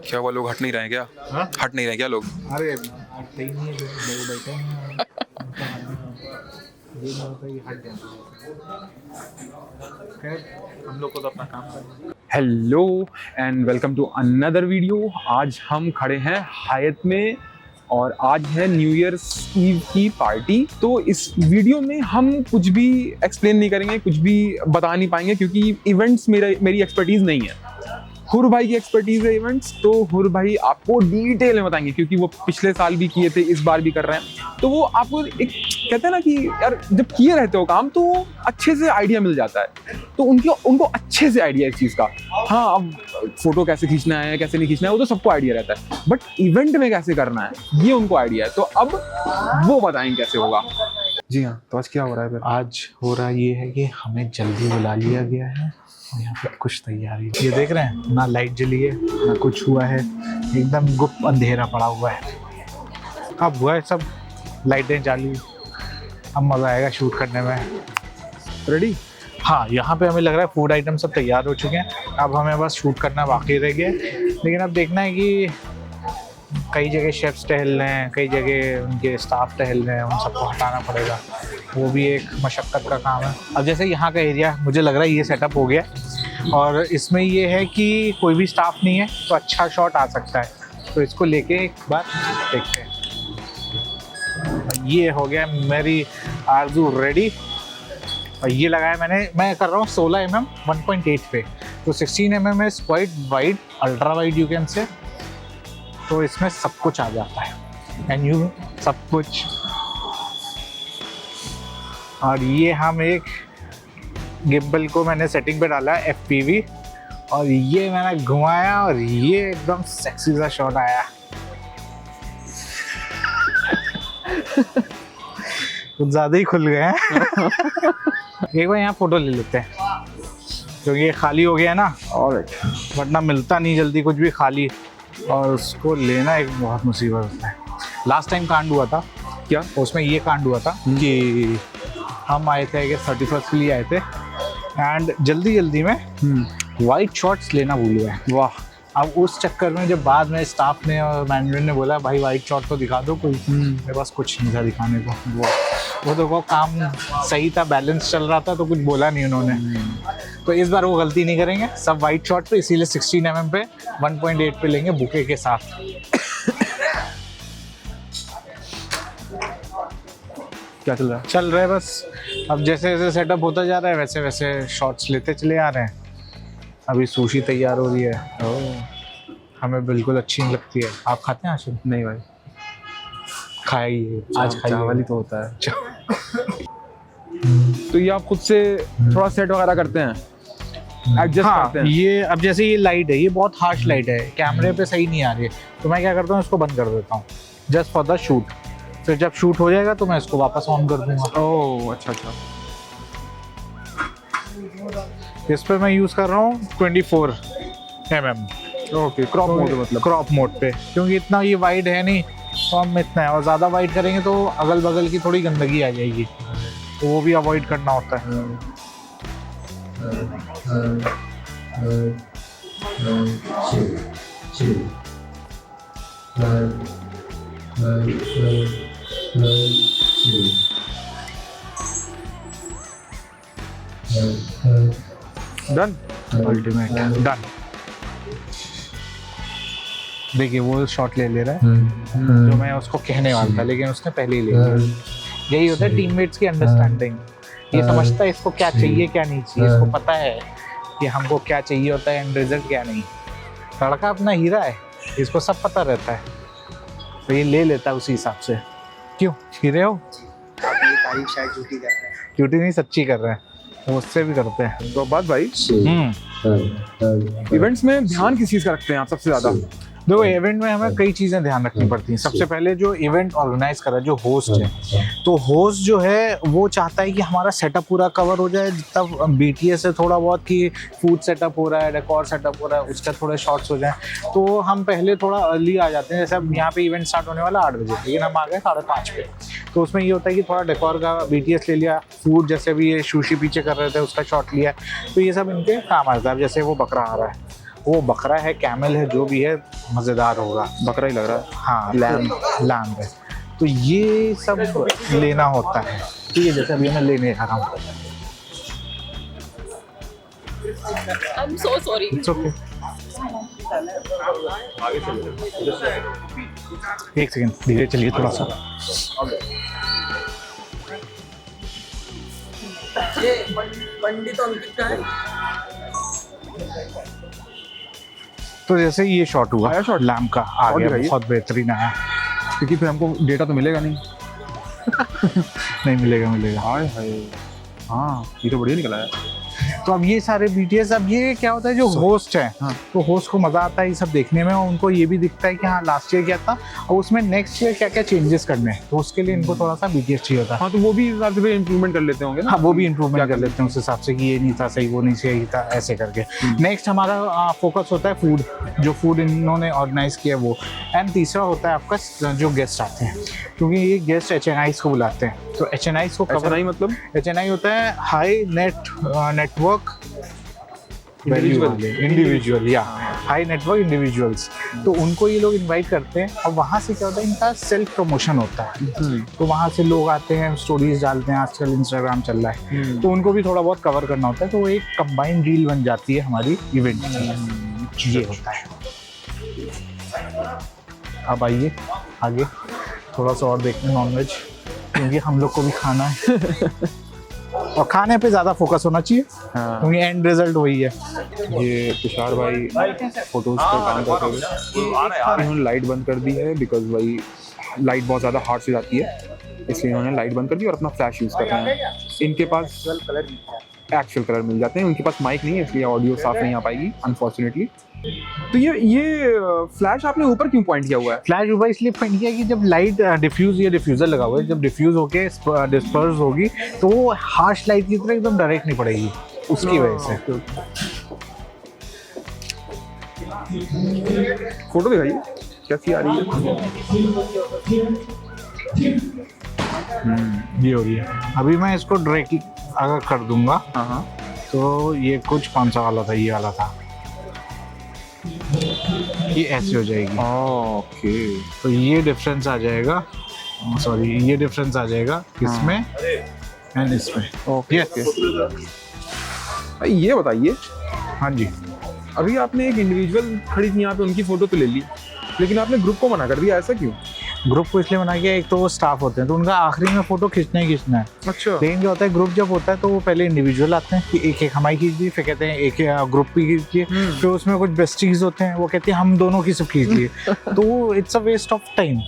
क्या वो लोग हट नहीं रहे हैं क्या? हाँ? हट नहीं रहे क्या लोग? अरे हटते ही नहीं है, लोग बैठे हैं। ये नहीं होता कि हट जाए। खैर हम लोग को तो अपना काम करना है। Hello and welcome to another video. आज हम खड़े हैं हायत में और आज है न्यू ईयर्स ईव की पार्टी। तो इस वीडियो में हम कुछ भी एक्सप्लेन नहीं करेंगे, कुछ भी बता नहीं पाएंगे क्योंकि इवेंट्स मेरी एक्सपर्टीज नहीं है। हुर भाई की एक्सपर्टीज है इवेंट्स, तो हुर भाई आपको डिटेल में बताएंगे क्योंकि वो पिछले साल भी किए थे, इस बार भी कर रहे हैं। तो वो आपको एक कहते हैं ना कि यार जब किए रहते हो काम तो अच्छे से आइडिया मिल जाता है। तो उनको अच्छे से आइडिया इस चीज़ का। हाँ, अब फोटो कैसे खींचना है कैसे नहीं खींचना है वो तो सबको आइडिया रहता है, बट इवेंट में कैसे करना है ये उनको आइडिया है। तो अब वो बताएंगे कैसे होगा। जी हाँ, तो आज क्या हो रहा है फिर? आज हो रहा ये है कि हमें जल्दी बुला लिया गया है और यहाँ पे कुछ तैयारी। ये देख रहे हैं ना, लाइट जली है ना कुछ हुआ है, एकदम गुप्त अंधेरा पड़ा हुआ है। अब हुआ है सब, लाइटें चालू, अब मज़ा आएगा शूट करने में। रेडी? हाँ, यहाँ पे हमें लग रहा है फूड आइटम सब तैयार हो चुके हैं, अब हमें बस शूट करना बाकी रह गया। लेकिन अब देखना है कि कई जगह शेफ्स टहल रहे हैं, कई जगह उनके स्टाफ टहल रहे हैं, उन सबको हटाना पड़ेगा, वो भी एक मशक्क़त का काम है। अब जैसे यहाँ का एरिया मुझे लग रहा है ये सेटअप हो गया और इसमें ये है कि कोई भी स्टाफ नहीं है तो अच्छा शॉट आ सकता है, तो इसको लेके एक बार देखते हैं। ये हो गया मेरी आरजू रेडी और ये लगाया मैं कर रहा हूँ 16 mm 1.8 पे, तो 16 mm is quite wide, ultra wide you can say. तो इसमें सब कुछ आ जाता है एंड यू सब कुछ। और ये हम एक गिम्बल को मैंने सेटिंग पे डाला है FPV और ये मैंने घुमाया और ये एकदम सेक्सी सा शॉट आया। कुछ ज़्यादा ही खुल गए हैं। एक बार यहाँ फोटो ले लेते हैं क्योंकि ये खाली हो गया है ना, और वरना मिलता नहीं जल्दी कुछ भी खाली, और उसको लेना एक बहुत मुसीबत होता है। लास्ट टाइम कांड हुआ था क्या, उसमें ये कांड हुआ था कि हम आए थे कि 31st के लिए आए थे एंड जल्दी में वाइट शॉट्स लेना भूल गए। वाह। अब उस चक्कर में जब बाद में स्टाफ ने और मैनेजमेंट ने बोला भाई वाइट शॉट तो दिखा दो कोई, मेरे पास कुछ नहीं था दिखाने को। वो तो वो काम सही था, बैलेंस चल रहा था, तो कुछ बोला नहीं उन्होंने। तो इस बार वो गलती नहीं करेंगे, सब वाइट शॉट पे, इसीलिए 16 mm पे 1.8 पे लेंगे बुके के साथ। क्या चल रहा है? चल रहा है बस, अब जैसे जैसे सेटअप होता जा रहा है वैसे वैसे शॉट्स लेते चले आ रहे हैं। अभी सुशी तैयार हो रही है, हमें बिल्कुल अच्छी नहीं लगती है। आप खाते हैं आशिक? नहीं भाई, खाइए आज, खाइए। चावल ही तो होता है। तो ये आप खुद से थोड़ा सेट वगैरह करते हैं, एडजस्ट करते हैं? ये अब जैसे ये लाइट है, ये बहुत हार्श लाइट है, कैमरे पे सही नहीं आ रही है, तो मैं क्या करता हूँ इसको बंद कर देता हूँ जस्ट फॉर द शूट। फिर जब शूट हो जाएगा तो मैं इसको वापस ऑन कर दूंगा। ओह अच्छा। इस पर मैं यूज़ कर रहा हूँ 24 mm। ओके, क्रॉप मोड मतलब? क्रॉप मोड पे, क्योंकि इतना ये वाइड है नहीं, तो हम इतना है, और ज़्यादा वाइड करेंगे तो अगल बगल की थोड़ी गंदगी आ जाएगी, तो वो भी अवॉइड करना होता है। डन? Ultimate done. देखिए वो शॉट ले रहा है जो मैं उसको कहने वाला था, लेकिन उसने पहले ही ले लिया। यही होता है टीममेट्स की अंडरस्टैंडिंग, ये समझता है इसको क्या चाहिए क्या नहीं चाहिए, इसको पता है कि हमको क्या चाहिए होता है एंड रिजल्ट क्या नहीं। लड़का अपना हीरा है, इसको सब पता रहता है, तो ये ले लेता है उसी हिसाब से। क्यों हीरे हो? आप ये तारीफ शायद झूठी कर रहे हैं। झूठी नहीं, सच्ची कर रहे हैं, वो उससे भी करते हैं। तो बात भाई, इवेंट्स में ध्यान किस चीज़ का रखते हैं आप सबसे ज़्यादा? देखो इवेंट में हमें कई चीज़ें ध्यान रखनी पड़ती हैं। सबसे पहले जो इवेंट ऑर्गेनाइज कर रहा है जो होस्ट है, तो होस्ट जो है वो चाहता है कि हमारा सेटअप पूरा कवर हो जाए, जितना BTS है थोड़ा बहुत कि फूड सेटअप हो रहा है, डेकोर सेटअप हो रहा है, उसका थोड़े शॉट्स हो जाए। तो हम पहले थोड़ा अर्ली आ जाते हैं। जैसे अब यहाँ पे इवेंट स्टार्ट होने वाला 8 बजे, लेकिन हम आ गए 5:30 पे। तो उसमें ये होता है कि थोड़ा डेकोर का BTS ले लिया, फूड जैसे अभी ये सुशी पीछे कर रहे थे उसका शॉट लिया, तो ये सब इनके काम आता है। जैसे वो बकरा आ रहा है, वो बकरा है, कैमल है, जो भी है मज़ेदार होगा। बकरा ही लग रहा है। हाँ, लैम्ब है। तो ये सब लेना होता है। ठीक है, जैसे अभी मैं लेने आ रहा हूँ। I'm so sorry. It's okay. एक सेकेंड धीरे चलिए थोड़ा सा। ये पंडित अंकित का है। तो जैसे ये शॉट हुआ, आया shot? लैम्प का आ Shot गया, दिखाइए। बहुत बेहतरीन आया। क्योंकि फिर हमको डेटा तो मिलेगा नहीं। नहीं मिलेगा। हाय हाय, हाँ ये तो बढ़िया निकला है। तो अब ये सारे BTS, अब ये क्या होता है जो होस्ट है, हाँ। तो होस्ट को मजा आता है ये सब देखने में, और उनको ये भी दिखता है कि हाँ लास्ट ईयर क्या था और उसमें नेक्स्ट ईयर क्या क्या चेंजेस करने हैं। तो उसके लिए इनको थोड़ा सा BTS चाहिए होता है। हाँ तो वो भी हिसाब से फिर इम्प्रूवमेंट कर लेते होंगे ना। हाँ, वो भी इम्प्रूवमेंट कर लेते हैं उस हिसाब से कि ये नहीं था सही, वो नहीं सही था, ऐसे करके। नेक्स्ट हमारा फोकस होता है फूड, जो फूड इन्होंने ऑर्गेनाइज किया वो। एंड तीसरा होता है आपका जो गेस्ट आते हैं, क्योंकि ये गेस्ट HNIs को बुलाते हैं। तो HNIs को ऐसा नहीं मतलब HNI होता है हाई नेटवर्क इंडिविजुअल या हाई नेटवर्क इंडिविजुअल्स। तो उनको ये लोग इनवाइट करते हैं, और वहाँ से क्या होता है इनका सेल्फ प्रमोशन होता है। तो वहाँ से लोग आते हैं, स्टोरीज डालते हैं, आजकल इंस्टाग्राम चल रहा है, तो उनको भी थोड़ा बहुत कवर करना होता है। तो वो एक कंबाइंड डील बन जाती है हमारी इवेंट की। ये होता है। अब आइए आगे थोड़ा सा और देखते हैं नॉनवेज, क्योंकि हम लोग को भी खाना है और खाने पे ज़्यादा फोकस होना चाहिए, हाँ। क्योंकि एंड रिजल्ट वही है। ये तुषार भाई फोटोज पर काम करते हुए इन्होंने लाइट बंद कर दी है, बिकॉज भाई लाइट बहुत ज़्यादा हार्ड से जाती है, इसलिए इन्होंने लाइट बंद कर दी और अपना फ्लैश यूज़ कर रहे हैं। इनके पास एक्चुअल कलर मिल जाते हैं, उनके पास माइक नहीं है, इसलिए ऑडियो साफ नहीं आ पाएगी अनफॉर्चुनेटली। तो ये फ्लैश आपने ऊपर क्यों पॉइंट किया हुआ है? फ्लैश ऊपर इसलिए पॉइंट किया कि जब लाइट डिफ्यूज, ये डिफ्यूज़र लगा हुआ है, जब डिफ्यूज होके डिस्पर्स होगी तो वो हार्श लाइट की तरह एकदम डायरेक्ट नहीं पड़ेगी, उसकी वजह से। फोटो दिखाइए कैसी आ रही है। ये हो रही है। अभी मैं इसको डायरेक्टली अगर कर दूंगा, हाँ तो ये कुछ 500 वाला था, ये वाला था, ये ऐसे हो जाएगी। ओके, तो ये डिफरेंस आ जाएगा, सॉरी ये डिफरेंस आ जाएगा इसमें एंड इसमें। ओके। ये बताइए, हाँ जी, अभी आपने एक इंडिविजुअल खड़ी थी यहाँ पे, उनकी फोटो तो ले ली, लेकिन आपने ग्रुप को मना कर दिया, ऐसा क्यों? ग्रुप को इसलिए बना किया, एक तो वो स्टाफ होते हैं तो उनका आखिरी में फोटो खींचना ही खींचना है। अच्छा। लेकिन क्या होता है ग्रुप जब होता है तो वो पहले इंडिविजुअल आते हैं कि एक एक हमारी खींच दी, फिर कहते हैं एक ग्रुप की खींचिए, फिर उसमें कुछ बेस्टीज होते हैं वो कहते हैं हम दोनों की सब खींच लिए। तो it's a waste of time.